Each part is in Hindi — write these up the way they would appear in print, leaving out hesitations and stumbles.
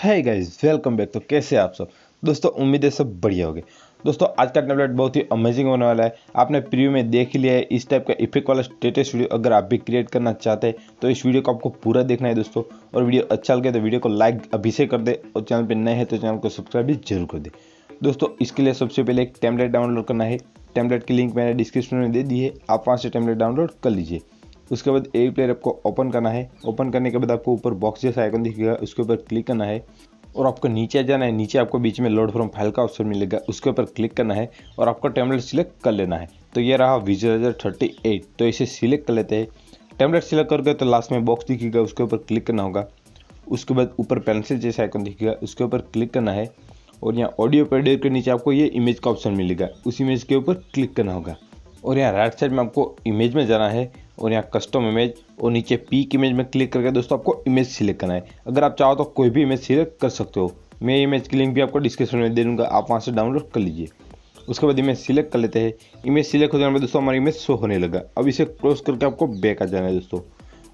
Hey guys, welcome back. तो कैसे आप सब दोस्तों? उम्मीद है सब बढ़िया होगे। दोस्तों आज का टैबलेट बहुत ही अमेजिंग होने वाला है। आपने प्रीव्यू में देख ही लिया है। इस टाइप का इफेक्ट वाला स्टेटस वीडियो अगर आप भी क्रिएट करना चाहते हैं तो इस वीडियो को आपको पूरा देखना है दोस्तों। और वीडियो अच्छा लगे तो वीडियो को लाइक अभी से कर दे और चैनल पर नए हैं तो चैनल को सब्सक्राइब भी जरूर कर दे। दोस्तों इसके लिए सबसे पहले एक टेम्पलेट डाउनलोड करना है। टेम्पलेट की लिंक मैंने डिस्क्रिप्शन में दे दी है, आप वहाँ से टेम्पलेट डाउनलोड कर लीजिए। उसके बाद एवी प्लेयर ऐप को ओपन करना है। ओपन करने के बाद आपको ऊपर बॉक्स जैसा आइकन दिखेगा, उसके ऊपर क्लिक करना है और आपको नीचे जाना है। नीचे आपको बीच में लोड फ्रॉम फाइल का ऑप्शन मिलेगा, उसके ऊपर क्लिक करना है और आपको टेम्पलेट सिलेक्ट कर लेना है। तो ये रहा विजुअलाइजर 38। तो इसे सिलेक्ट कर लेते हैं। टेम्पलेट सिलेक्ट करके तो लास्ट में बॉक्स दिखेगा, उसके ऊपर क्लिक करना होगा। उसके बाद ऊपर पेंसिल जैसा आइकन दिखेगा, उसके ऊपर क्लिक करना है और यहाँ ऑडियो प्लेयर के नीचे आपको ये इमेज का ऑप्शन मिलेगा, उस इमेज के ऊपर क्लिक करना होगा। और यहाँ राइट साइड में आपको इमेज में जाना है और यहाँ कस्टम इमेज और नीचे पीक इमेज में क्लिक करके दोस्तों आपको इमेज सिलेक्ट करना है। अगर आप चाहो तो कोई भी इमेज सिलेक्ट कर सकते हो। मैं इमेज की लिंक भी आपको डिस्क्रिप्शन में दे दूँगा, आप वहाँ से डाउनलोड कर लीजिए। उसके बाद इमेज सिलेक्ट कर लेते हैं। इमेज सिलेक्ट हो जाने में दोस्तों हमारी इमेज शो होने लगा। अब इसे क्लोज करके आपको बैक आ जाना है दोस्तों।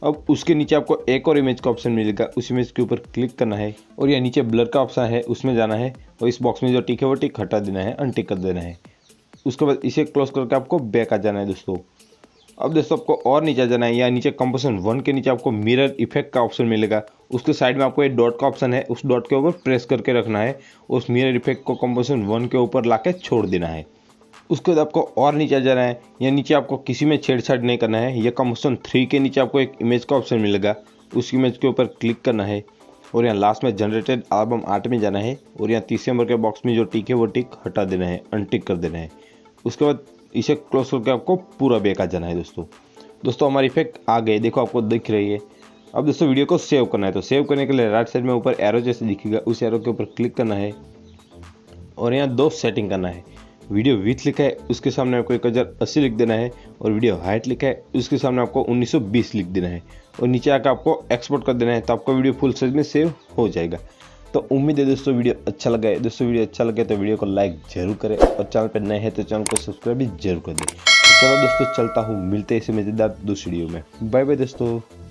अब उसके नीचे आपको एक और इमेज का ऑप्शन मिलेगा, उस इमेज के ऊपर क्लिक करना है और यह नीचे ब्लर का ऑप्शन है, उसमें जाना है और इस बॉक्स में जो टिक है वो टिक हटा देना है, अनटिक कर देना है। उसके बाद इसे क्लोज करके आपको बैक आ जाना है दोस्तों। अब दोस्तों आपको और नीचे जाना है। या नीचे कंपोजिशन 1 के नीचे आपको मिरर इफेक्ट का ऑप्शन मिलेगा, उसके साइड में आपको एक डॉट का ऑप्शन है, उस डॉट के ऊपर प्रेस करके रखना है। उस मिरर इफेक्ट को कंपोजिशन 1 के ऊपर लाके छोड़ देना है। उसके बाद आपको और नीचे जाना है। या नीचे आपको किसी में छेड़छाड़ नहीं करना है। यह कंपोजिशन 3 के नीचे आपको एक इमेज का ऑप्शन मिलेगा, उस इमेज के ऊपर क्लिक करना है और यहाँ लास्ट में जनरेटेड एल्बम आर्ट में जाना है और यहाँ तीसरे नंबर के बॉक्स में जो टिक है वो टिक हटा देना है, अनटिक कर देना है। उसके बाद इसे क्लोज करके आपको पूरा बैक आ जाना है दोस्तों हमारी इफेक्ट आ गए, देखो आपको दिख रही है। अब दोस्तों वीडियो को सेव करना है। तो सेव करने के लिए राइट साइड में ऊपर एरो जैसे दिखेगा, उस एरो के ऊपर क्लिक करना है और यहाँ 2 सेटिंग करना है। वीडियो विथ लिखा है, उसके सामने आपको 1080 लिख देना है और वीडियो हाइट लिखा है, उसके सामने आपको 1920 लिख देना है और नीचे आकर आपको एक्सपोर्ट कर देना है। तो आपका वीडियो फुल साइज में सेव हो जाएगा। तो उम्मीद है दोस्तों वीडियो अच्छा लगा है। दोस्तों वीडियो अच्छा लगे तो वीडियो को लाइक जरूर करें और चैनल पर नए हैं तो चैनल को सब्सक्राइब भी जरूर कर दें। तो चलो दोस्तों चलता हूँ, मिलते हैं इसे मजेदार दूसरी वीडियो में। बाय बाय दोस्तों।